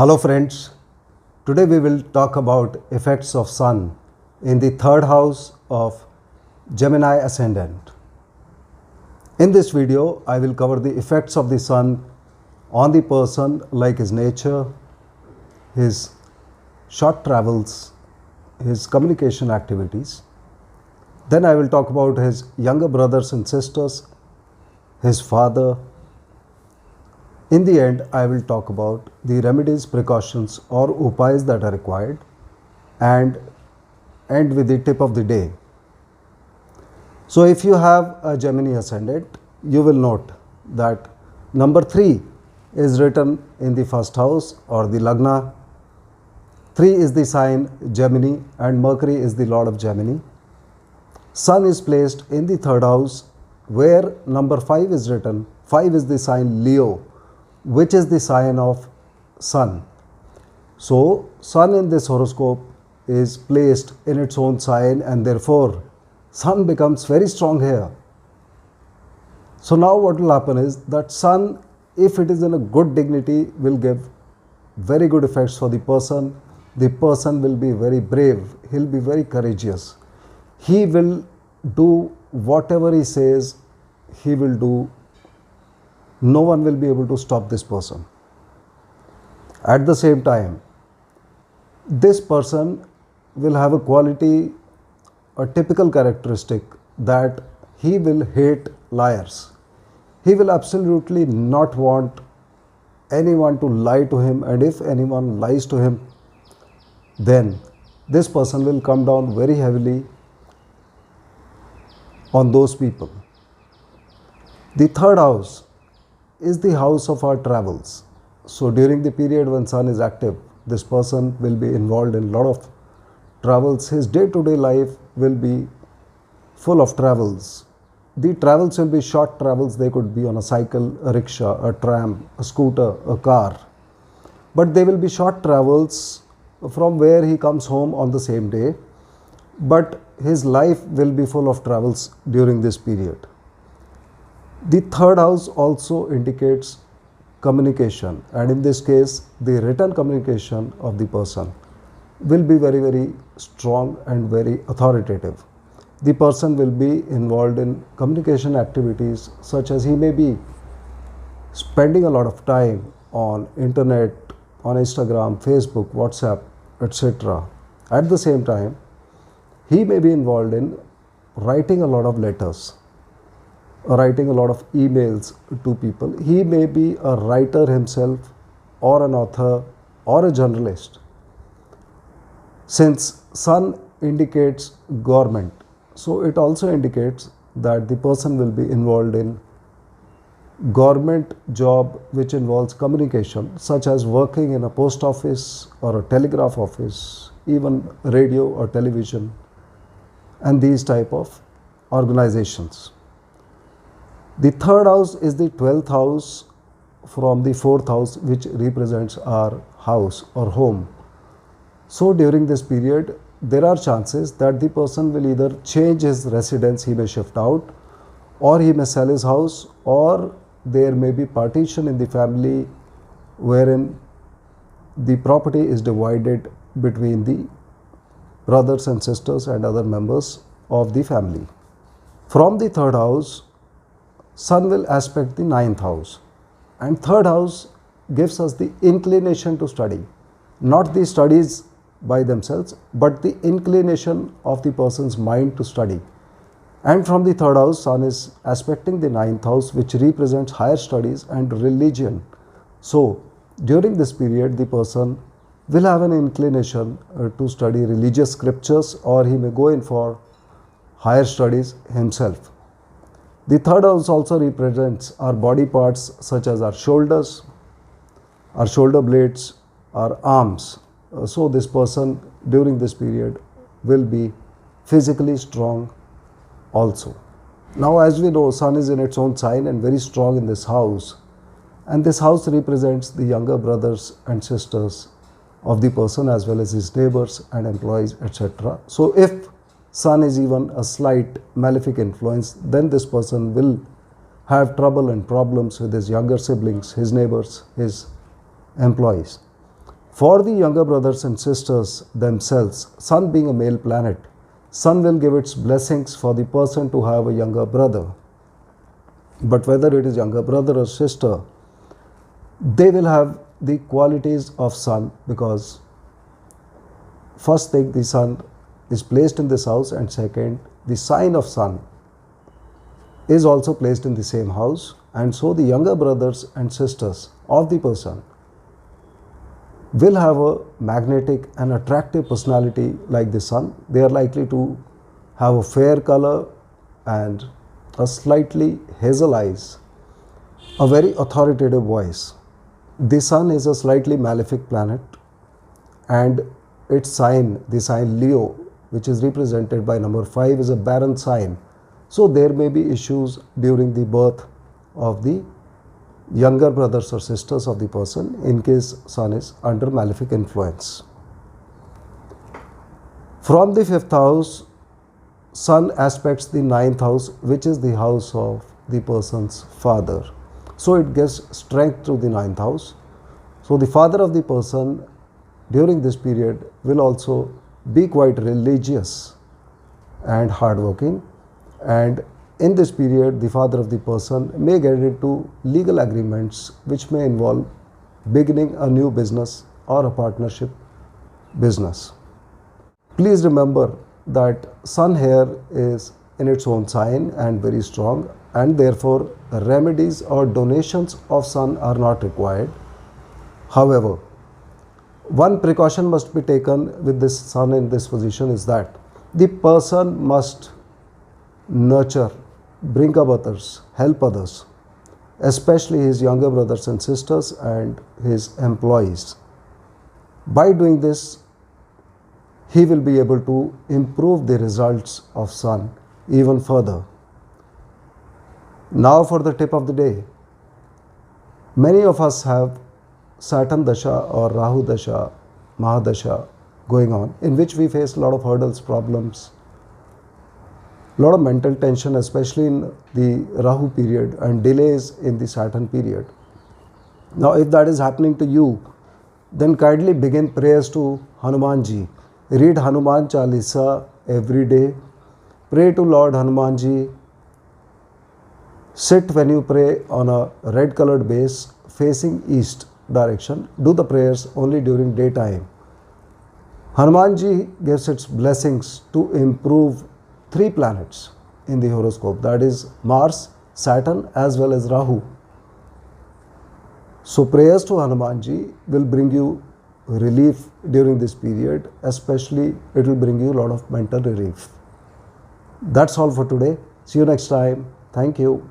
Hello friends, today we will talk about effects of Sun in the third house of Gemini ascendant. In this video, I will cover the effects of the Sun on the person, like his nature, his short travels, his communication activities. Then I will talk about his younger brothers and sisters, his father. In the end, I will talk about the remedies, precautions or upays that are required and end with the tip of the day. So if you have a Gemini ascendant, you will note that number 3 is written in the first house or the Lagna. 3 is the sign Gemini and Mercury is the lord of Gemini. Sun is placed in the third house where number 5 is written. 5 is the sign Leo, which is the sign of Sun. So Sun in this horoscope is placed in its own sign and therefore Sun becomes very strong here. So now what will happen is that Sun, if it is in a good dignity, will give very good effects for the person. The person will be very brave, he'll be very courageous. He will do whatever he says, he will do. No one will be able to stop this person. At the same time, this person will have a quality, a typical characteristic, that he will hate liars. He will absolutely not want anyone to lie to him, and if anyone lies to him, then this person will come down very heavily on those people. The third house is the house of our travels. So during the period when Sun is active, this person will be involved in a lot of travels. His day-to-day life will be full of travels. The travels will be short travels. They could be on a cycle, a rickshaw, a tram, a scooter, a car. But they will be short travels from where he comes home on the same day. But his life will be full of travels during this period. The third house also indicates communication, and in this case, the written communication of the person will be very, very strong and very authoritative. The person will be involved in communication activities such as he may be spending a lot of time on internet, on Instagram, Facebook, WhatsApp, etc. At the same time, he may be involved in writing a lot of letters, writing a lot of emails to people. He may be a writer himself or an author or a journalist. Since Sun indicates government, so it also indicates that the person will be involved in government job which involves communication, such as working in a post office or a telegraph office, even radio or television, and these type of organizations. The third house is the 12th house from the 4th house, which represents our house or home. So during this period, there are chances that the person will either change his residence, he may shift out, or he may sell his house, or there may be partition in the family wherein the property is divided between the brothers and sisters and other members of the family. From the third house, Sun will aspect the 9th house, and third house gives us the inclination to study, not the studies by themselves, but the inclination of the person's mind to study. And from the third house, Sun is aspecting the 9th house, which represents higher studies and religion. So during this period, the person will have an inclination to study religious scriptures, or he may go in for higher studies himself. The third house also represents our body parts such as our shoulders, our shoulder blades, our arms. So this person during this period will be physically strong also. Now, as we know, Sun is in its own sign and very strong in this house, and this house represents the younger brothers and sisters of the person as well as his neighbors and employees, etc. So if Sun is even a slight malefic influence, then this person will have trouble and problems with his younger siblings, his neighbors, his employees. For the younger brothers and sisters themselves, Sun being a male planet, Sun will give its blessings for the person to have a younger brother. But whether it is younger brother or sister, they will have the qualities of Sun, because first thing, the Sun is placed in this house, and second, the sign of Sun is also placed in the same house, and so the younger brothers and sisters of the person will have a magnetic and attractive personality like the Sun. They are likely to have a fair color and a slightly hazel eyes, a very authoritative voice. The Sun is a slightly malefic planet, and its sign, the sign Leo, which is represented by number 5, is a barren sign. So there may be issues during the birth of the younger brothers or sisters of the person in case Sun is under malefic influence. From the 5th house, Sun aspects the 9th house, which is the house of the person's father. So it gives strength to the 9th house. So the father of the person during this period will also be quite religious and hardworking, and in this period the father of the person may get into legal agreements which may involve beginning a new business or a partnership business. Please remember that Sun here is in its own sign and very strong, and therefore remedies or donations of Sun are not required. However, one precaution must be taken with this Sun in this position is that the person must nurture, bring up others, help others, especially his younger brothers and sisters and his employees. By doing this, he will be able to improve the results of Sun even further. Now for the tip of the day. Many of us have Saturn Dasha or Rahu Dasha, Mahadasha going on, in which we face a lot of hurdles, problems, a lot of mental tension, especially in the Rahu period, and delays in the Saturn period. Now if that is happening to you, then kindly begin prayers to Hanumanji. Read Hanuman Chalisa every day. Pray to Lord Hanumanji. Sit when you pray on a red colored base facing east direction. Do the prayers only during daytime. Hanumanji gives its blessings to improve 3 planets in the horoscope, that is Mars, Saturn as well as Rahu. So prayers to Hanumanji will bring you relief during this period, especially it will bring you a lot of mental relief. That's all for today. See you next time. Thank you.